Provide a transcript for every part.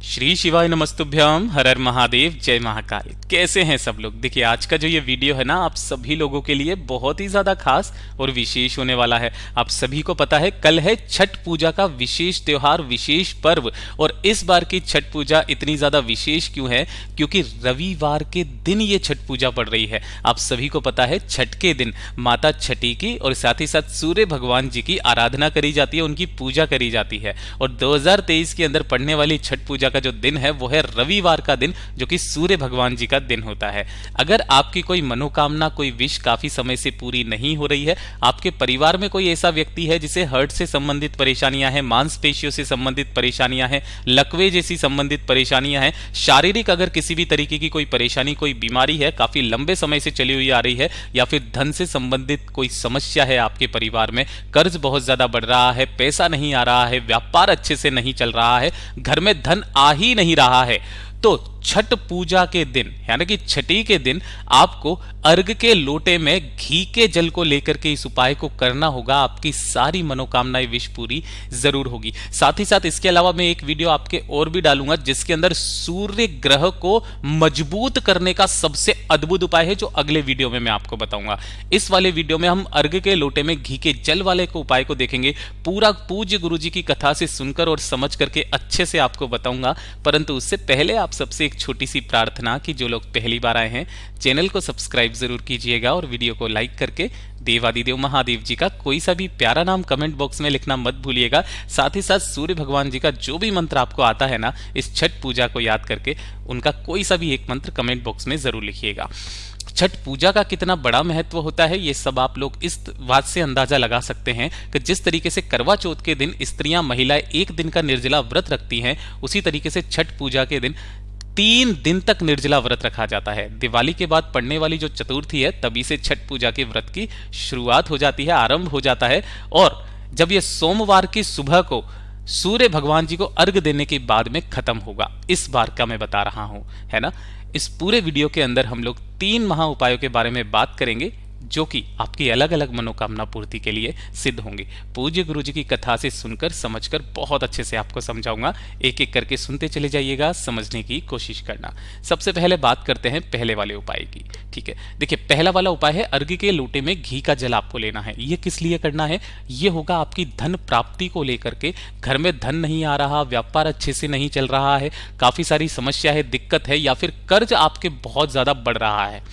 श्री शिवाय नमस्तुभ्यम, हर हर महादेव, जय महाकाल। कैसे हैं सब लोग। देखिए आज का जो ये वीडियो है ना, आप सभी लोगों के लिए बहुत ही ज्यादा खास और विशेष होने वाला है। आप सभी को पता है कल है छठ पूजा का विशेष त्योहार, विशेष पर्व। और इस बार की छठ पूजा इतनी ज्यादा विशेष क्यों है? क्योंकि रविवार के दिन ये छठ पूजा पड़ रही है। आप सभी को पता है छठ के दिन माता छठी की और साथ ही साथ सूर्य भगवान जी की आराधना करी जाती है, उनकी पूजा करी जाती है। और 2023 के अंदर पड़ने वाली छठ पूजा का जो दिन है वो है रविवार का दिन, जो कि सूर्य भगवान जी का दिन होता है। अगर आपकी कोई मनोकामना, कोई विश काफी समय से पूरी नहीं हो रही है, आपके परिवार में कोई ऐसा व्यक्ति है जिसे हार्ट से संबंधित परेशानियां हैं, मांसपेशियों से संबंधित परेशानियां हैं, लकवे जैसी संबंधित परेशानियां हैं, शारीरिक अगर किसी भी तरीके की कोई परेशानी, कोई बीमारी है, काफी लंबे समय से चली हुई आ रही है, या फिर धन से संबंधित कोई समस्या है आपके परिवार में, कर्ज बहुत ज्यादा बढ़ रहा है, पैसा नहीं आ रहा है, व्यापार अच्छे से नहीं चल रहा है, घर में धन आ ही नहीं रहा है, तो छठ पूजा के दिन यानी कि छठी के दिन आपको अर्घ के लोटे में घी के जल को लेकर के इस उपाय को करना होगा। आपकी सारी मनोकामनाएं, विश पूरी जरूर होगी। साथ ही साथ इसके अलावा मैं एक वीडियो आपके और भी डालूंगा जिसके अंदर सूर्य ग्रह को मजबूत करने का सबसे अद्भुत उपाय है, जो अगले वीडियो में मैं आपको बताऊंगा। इस वाले वीडियो में हम अर्घ के लोटे में घी के जल वाले को उपाय को देखेंगे, पूरा पूज्य गुरु जी की कथा से सुनकर और समझ करके अच्छे से आपको बताऊंगा। परंतु उससे पहले आप सबसे एक छोटी सी प्रार्थना कि जो लोग पहली बार आए हैं चैनल को सब्सक्राइब जरूर कीजिएगा और वीडियो को लाइक करके देवादिदेव महादेव जी का कोई सा भी प्यारा नाम कमेंट बॉक्स में लिखना मत भूलिएगा। साथ ही साथ सूर्य भगवान जी का जो भी मंत्र आपको आता है ना, इस छठ पूजा को याद करके उनका कोई सा भी एक मंत्र कमेंट बॉक्स में जरूर लिखिएगा। छठ पूजा का कितना बड़ा महत्व होता है ये सब आप लोग इस बात से अंदाजा लगा सकते हैं कि जिस तरीके से करवा चौथ के दिन स्त्रियां, महिलाएं एक दिन का निर्जला व्रत रखती हैं, उसी तरीके से छठ पूजा के दिन 3 दिन तक निर्जला व्रत रखा जाता है। दिवाली के बाद पड़ने वाली जो चतुर्थी है तभी से छठ पूजा के व्रत की शुरुआत हो जाती है, आरंभ हो जाता है। और जब यह सोमवार की सुबह को सूर्य भगवान जी को अर्घ देने के बाद में खत्म होगा, इस बार का मैं बता रहा हूं, है ना। इस पूरे वीडियो के अंदर हम लोग 3 महा उपायों के बारे में बात करेंगे जो कि आपकी अलग अलग मनोकामना पूर्ति के लिए सिद्ध होंगे। पूज्य गुरु जी की कथा से सुनकर समझकर बहुत अच्छे से आपको समझाऊंगा। एक एक करके सुनते चले जाइएगा, समझने की कोशिश करना। सबसे पहले बात करते हैं पहले वाले उपाय की, ठीक है। देखिए पहला वाला उपाय है अर्घ के लोटे में घी का जल आपको लेना है। ये किस लिए करना है? ये होगा आपकी धन प्राप्ति को लेकर के। घर में धन नहीं आ रहा, व्यापार अच्छे से नहीं चल रहा है, काफी सारी समस्या है, दिक्कत है, या फिर कर्ज आपके बहुत ज्यादा बढ़ रहा है,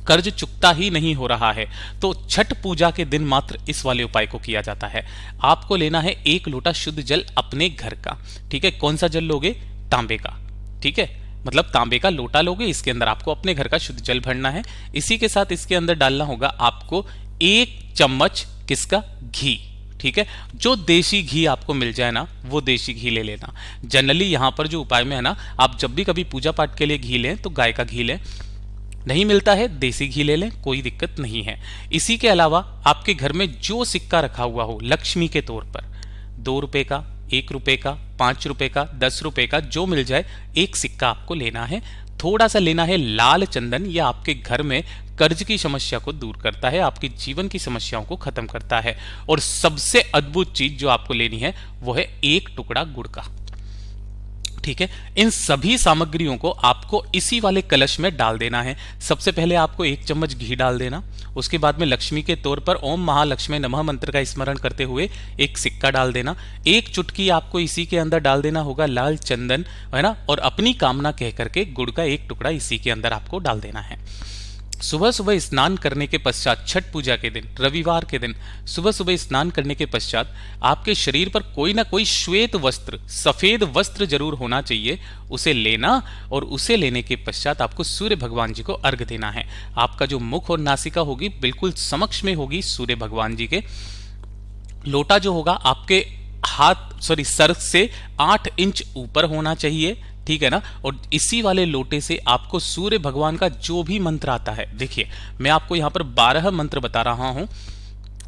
कर्ज चुकता ही नहीं हो रहा है, तो छठ पूजा के दिन मात्र इस वाले उपाय को किया जाता है। आपको लेना है 1 लोटा शुद्ध जल अपने घर का, ठीक है। कौन सा जल लोगे? तांबे का, ठीक है। मतलब तांबे का लोटा लोगे, इसके अंदर आपको अपने घर का शुद्ध जल भरना है। इसी के साथ इसके अंदर डालना होगा आपको 1 चम्मच किसका? घी, ठीक है। जो देशी घी आपको मिल जाए ना, वो देशी घी ले लेना। जनरली यहां पर जो उपाय में है ना, आप जब भी कभी पूजा पाठ के लिए घी लें तो गाय का घी लें, नहीं मिलता है देसी घी ले लें, कोई दिक्कत नहीं है। इसी के अलावा आपके घर में जो सिक्का रखा हुआ हो लक्ष्मी के तौर पर, 2 रुपए का, 1 रुपए का, 5 रुपए का, 10 रुपए का, जो मिल जाए एक सिक्का आपको लेना है। थोड़ा सा लेना है लाल चंदन, यह आपके घर में कर्ज की समस्या को दूर करता है, आपके जीवन की समस्याओं को खत्म करता है। और सबसे अद्भुत चीज जो आपको लेनी है वो है 1 टुकड़ा गुड़ का, ठीक है। इन सभी सामग्रियों को आपको इसी वाले कलश में डाल देना है। सबसे पहले आपको 1 चम्मच घी डाल देना, उसके बाद में लक्ष्मी के तौर पर ओम महालक्ष्मी नमः मंत्र का स्मरण करते हुए एक सिक्का डाल देना। 1 चुटकी आपको इसी के अंदर डाल देना होगा लाल चंदन, है ना। और अपनी कामना कह करके गुड़ का 1 टुकड़ा इसी के अंदर आपको डाल देना है। सुबह सुबह स्नान करने के पश्चात, छठ पूजा के दिन रविवार के दिन सुबह सुबह स्नान करने के पश्चात आपके शरीर पर कोई ना कोई श्वेत वस्त्र, सफेद वस्त्र जरूर होना चाहिए, उसे लेना। और उसे लेने के पश्चात आपको सूर्य भगवान जी को अर्घ देना है। आपका जो मुख और नासिका होगी बिल्कुल समक्ष में होगी सूर्य भगवान जी के। लोटा जो होगा आपके सर से 8 इंच ऊपर होना चाहिए, ठीक है ना। और इसी वाले लोटे से आपको सूर्य भगवान का जो भी मंत्र आता है, देखिए मैं आपको यहां पर 12 मंत्र बता रहा हूं।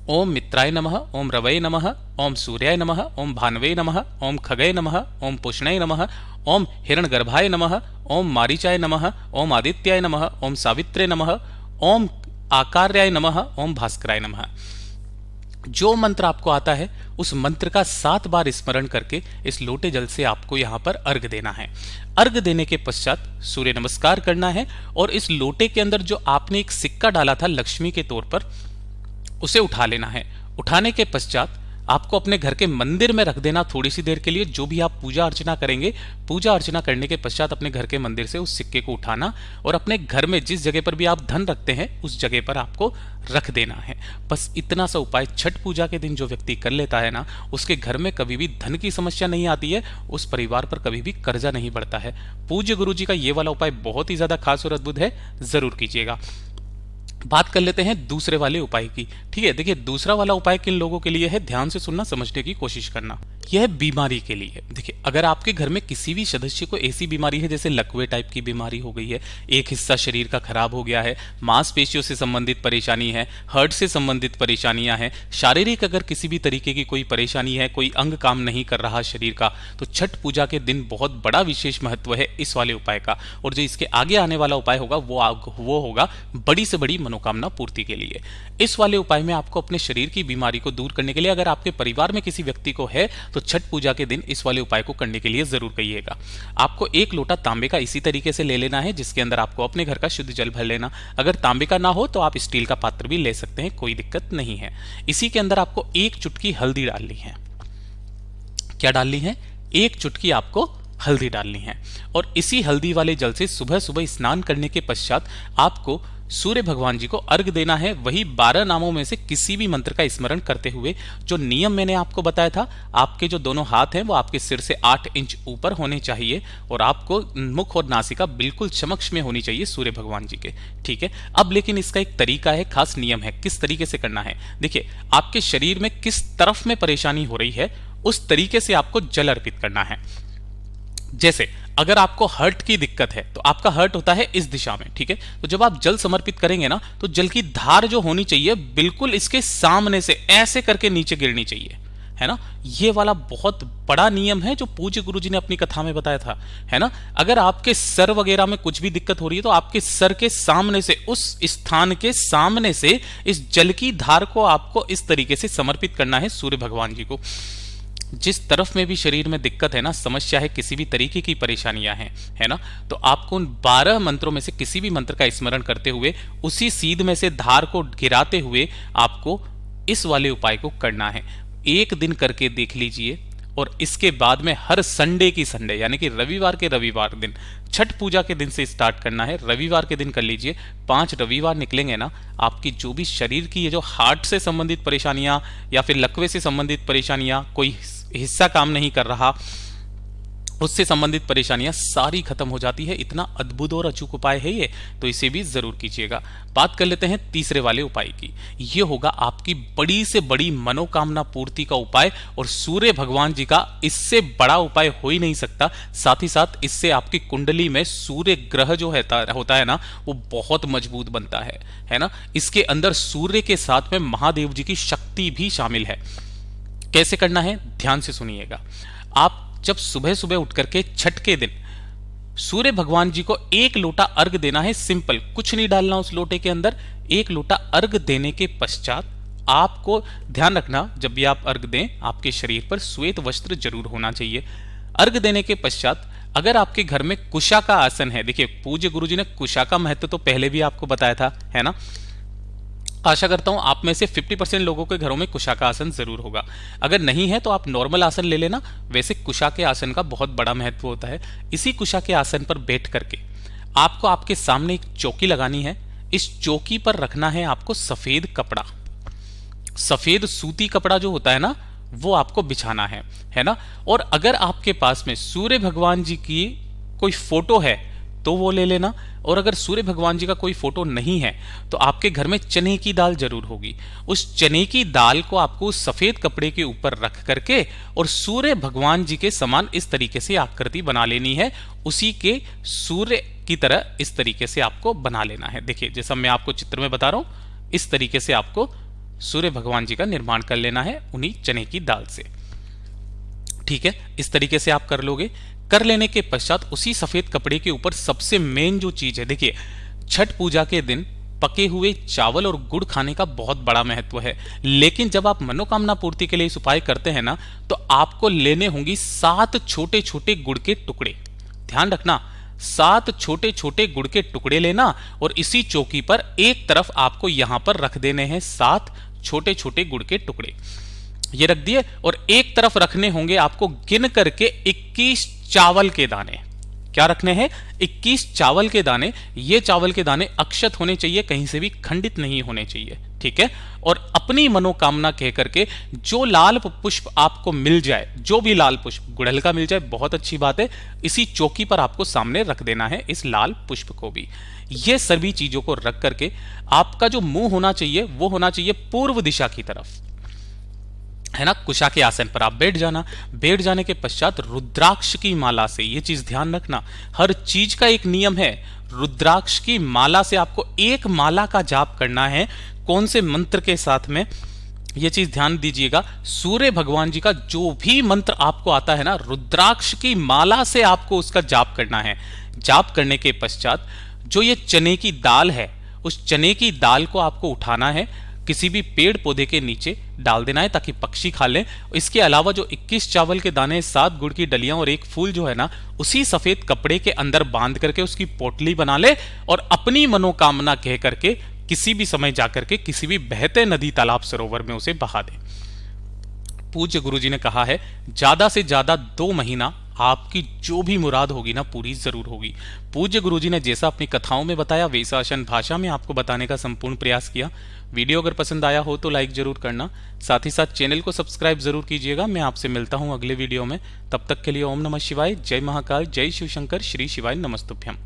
ओम मित्राय नमः, ओम रवये नमः, ओम सूर्याय नमः, ओम भानवे नमः, ओम खगये नमः, ओम पुष्णये नमः, ओम हिरण्यगर्भाय नमः, ओम मारीचाय नमः, ओम आदित्याय नमः, ओम सावित्रे नमः, ओम आकार्याय नमः, ओम भास्कराय नमः। जो मंत्र आपको आता है उस मंत्र का 7 बार स्मरण करके इस लोटे जल से आपको यहाँ पर अर्घ देना है। अर्घ देने के पश्चात सूर्य नमस्कार करना है और इस लोटे के अंदर जो आपने एक सिक्का डाला था लक्ष्मी के तौर पर, उसे उठा लेना है। उठाने के पश्चात आपको अपने घर के मंदिर में रख देना थोड़ी सी देर के लिए। जो भी आप पूजा अर्चना करेंगे, पूजा अर्चना करने के पश्चात अपने घर के मंदिर से उस सिक्के को उठाना और अपने घर में जिस जगह पर भी आप धन रखते हैं उस जगह पर आपको रख देना है। बस इतना सा उपाय छठ पूजा के दिन जो व्यक्ति कर लेता है ना, उसके घर में कभी भी धन की समस्या नहीं आती है, उस परिवार पर कभी भी कर्जा नहीं बढ़ता है। पूज्य गुरु जी का ये वाला उपाय बहुत ही ज्यादा खास और अद्भुत है, जरूर कीजिएगा। बात कर लेते हैं दूसरे वाले उपाय की। ठीक है, देखिए दूसरा वाला उपाय किन लोगों के लिए है, ध्यान से सुनना, समझने की कोशिश करना। यह बीमारी के लिए। देखिए अगर आपके घर में किसी भी सदस्य को ऐसी बीमारी है जैसे लकवे टाइप की बीमारी हो गई है, एक हिस्सा शरीर का खराब हो गया है, मांसपेशियों से संबंधित परेशानी है, हार्ट से संबंधित परेशानियां हैं, शारीरिक अगर किसी भी तरीके की कोई परेशानी है, कोई अंग काम नहीं कर रहा शरीर का, तो छठ पूजा के दिन बहुत बड़ा विशेष महत्व है इस वाले उपाय का। और जो इसके आगे आने वाला उपाय होगा वो होगा बड़ी से बड़ी मनोकामना पूर्ति के लिए। इस वाले उपाय में आपको अपने शरीर की बीमारी को दूर करने के लिए, अगर आपके परिवार में किसी व्यक्ति को है तो छठ पूजा के दिन इस वाले उपाय को करने के लिए जरूर कहिएगा। आपको एक लोटा तांबे का इसी तरीके से ले लेना है जिसके अंदर आपको अपने घर का शुद्ध जल भर लेना। अगर तांबे का ना हो तो आप स्टील का पात्र भी ले सकते हैं, कोई दिक्कत नहीं है। इसी के अंदर आपको एक चुटकी हल्दी डालनी है। क्या डालनी है? एक चुटकी आपको हल्दी डालनी है। और इसी हल्दी वाले जल से सुबह सुबह स्नान करने के पश्चात आपको सूर्य भगवान जी को अर्घ देना है। वही 12 नामों में से किसी भी मंत्र का स्मरण करते हुए, जो नियम मैंने आपको बताया था, आपके जो दोनों हाथ हैं वो आपके सिर से 8 इंच ऊपर होने चाहिए और आपको मुख और नासिका बिल्कुल समक्ष में होनी चाहिए सूर्य भगवान जी के। ठीक है, अब लेकिन इसका एक तरीका है, खास नियम है, किस तरीके से करना है। देखिए आपके शरीर में किस तरफ में परेशानी हो रही है उस तरीके से आपको जल अर्पित करना है। जैसे अगर आपको हर्ट की दिक्कत है तो आपका हर्ट होता है इस दिशा में। ठीक है, तो जब आप जल समर्पित करेंगे ना, तो जल की धार जो होनी चाहिए बिल्कुल इसके सामने से ऐसे करके नीचे गिरनी चाहिए, है ना। ये वाला बहुत बड़ा नियम है जो पूज्य गुरु जी ने अपनी कथा में बताया था, है ना। अगर आपके सर वगैरह में कुछ भी दिक्कत हो रही है तो आपके सर के सामने से, उस स्थान के सामने से इस जल की धार को आपको इस तरीके से समर्पित करना है सूर्य भगवान जी को। जिस तरफ में भी शरीर में दिक्कत है ना, समस्या है, किसी भी तरीके की परेशानियां हैं, है ना, तो आपको उन 12 मंत्रों में से किसी भी मंत्र का स्मरण करते हुए उसी सीध में से धार को गिराते हुए आपको इस वाले उपाय को करना है। एक दिन करके देख लीजिए और इसके बाद में हर संडे की संडे, यानी कि रविवार के रविवार दिन, छठ पूजा के दिन से स्टार्ट करना है, रविवार के दिन कर लीजिए। 5 रविवार निकलेंगे ना, आपकी जो भी शरीर की ये जो हार्ट से संबंधित परेशानियां या फिर लकवे से संबंधित परेशानियां, कोई हिस्सा काम नहीं कर रहा, उससे संबंधित परेशानियां सारी खत्म हो जाती है। इतना अद्भुत और अचूक उपाय है ये, तो इसे भी जरूर कीजिएगा। बात कर लेते हैं तीसरे वाले उपाय की। ये होगा आपकी बड़ी से बड़ी मनोकामना पूर्ति का उपाय, और सूर्य भगवान जी का इससे बड़ा उपाय हो ही नहीं सकता। साथ ही साथ इससे आपकी कुंडली में सूर्य ग्रह जो होता है ना, वो बहुत मजबूत बनता है ना। इसके अंदर सूर्य के साथ में महादेव जी की शक्ति भी शामिल है। कैसे करना है, ध्यान से सुनिएगा। आप जब सुबह सुबह उठ करके छठ के दिन सूर्य भगवान जी को एक लोटा अर्घ देना है, सिंपल, कुछ नहीं डालना उस लोटे के अंदर। एक लोटा अर्घ देने के पश्चात आपको ध्यान रखना, जब भी आप अर्घ दें आपके शरीर पर श्वेत वस्त्र जरूर होना चाहिए। अर्घ देने के पश्चात अगर आपके घर में कुशा का आसन है, देखिए पूज्य गुरु जी ने कुशा का महत्व तो पहले भी आपको बताया था, है ना। आशा करता हूं आप में से 50% लोगों के घरों में कुशा का आसन जरूर होगा। अगर नहीं है तो आप नॉर्मल आसन ले लेना। वैसे कुशा के आसन का बहुत बड़ा महत्व होता है। इसी कुशा के आसन पर बैठ करके आपको आपके सामने एक चौकी लगानी है। इस चौकी पर रखना है आपको सफेद कपड़ा, सफेद सूती कपड़ा जो होता है ना, वो आपको बिछाना है ना। और अगर आपके पास में सूर्य भगवान जी की कोई फोटो है तो वो ले लेना, और अगर सूर्य भगवान जी का कोई फोटो नहीं है तो आपके घर में चने की दाल जरूर होगी। उस चने की दाल को आपको सफेद कपड़े के ऊपर रख करके और सूर्य भगवान जी के समान इस तरीके से आकृति बना लेनी है। उसी के सूर्य की तरह इस तरीके से आपको बना लेना है। देखिए जैसा मैं आपको चित्र में बता रहा हूं, इस तरीके से आपको सूर्य भगवान जी का निर्माण कर लेना है उन्हीं चने की दाल से। ठीक है, इस तरीके से आप कर लोगे। कर लेने के पश्चात उसी सफेद कपड़े के ऊपर सबसे मेन जो चीज है, देखिए छठ पूजा के दिन पके हुए चावल और गुड़ खाने का बहुत बड़ा महत्व है। लेकिन जब आप मनोकामना पूर्ति के लिए इस उपाय करते हैं ना, तो आपको लेने होंगी 7 छोटे छोटे गुड़ के टुकड़े। ध्यान रखना, 7 छोटे छोटे गुड़ के टुकड़े लेना और इसी चौकी पर एक तरफ आपको यहां पर रख देने हैं 7 छोटे छोटे गुड़ के टुकड़े। ये रख दिए और एक तरफ रखने होंगे आपको गिन करके 21 चावल के दाने। क्या रखने हैं? 21 चावल के दाने। ये चावल के दाने अक्षत होने चाहिए, कहीं से भी खंडित नहीं होने चाहिए, ठीक है। और अपनी मनोकामना कह करके जो लाल पुष्प आपको मिल जाए, जो भी लाल पुष्प, गुड़हल का मिल जाए बहुत अच्छी बात है, इसी चौकी पर आपको सामने रख देना है इस लाल पुष्प को भी। ये सभी चीजों को रख करके आपका जो मुंह होना चाहिए वो होना चाहिए पूर्व दिशा की तरफ, है ना। कुशा के आसन पर आप बैठ जाना। बैठ जाने के पश्चात रुद्राक्ष की माला से, ये चीज ध्यान रखना, हर चीज का एक नियम है। रुद्राक्ष की माला से आपको एक माला का जाप करना है। कौन से मंत्र के साथ में, ये चीज ध्यान दीजिएगा। सूर्य भगवान जी का जो भी मंत्र आपको आता है ना, रुद्राक्ष की माला से आपको उसका जाप करना है। जाप करने के पश्चात जो ये चने की दाल है, उस चने की दाल को आपको उठाना है, किसी भी पेड़ पौधे के नीचे डाल देना है ताकि पक्षी खा लें। इसके अलावा जो 21 चावल के दाने, 7 गुड़ की डलियां और एक फूल जो है ना, उसी सफेद कपड़े के अंदर बांध करके उसकी पोटली बना ले और अपनी मनोकामना कह करके किसी भी समय जाकर के किसी भी बहते नदी, तालाब, सरोवर में उसे बहा दे। पूज्य गुरुजी ने कहा है ज्यादा से ज्यादा 2 महीना आपकी जो भी मुराद होगी ना पूरी जरूर होगी। पूज्य गुरुजी ने जैसा अपनी कथाओं में बताया वैसा आसान भाषा में आपको बताने का संपूर्ण प्रयास किया। वीडियो अगर पसंद आया हो तो लाइक जरूर करना, साथ ही साथ चैनल को सब्सक्राइब जरूर कीजिएगा। मैं आपसे मिलता हूं अगले वीडियो में, तब तक के लिए ओम नमः शिवाय, जय महाकाल, जय शिव शंकर, श्री शिवाय नमस्तुभ्यम।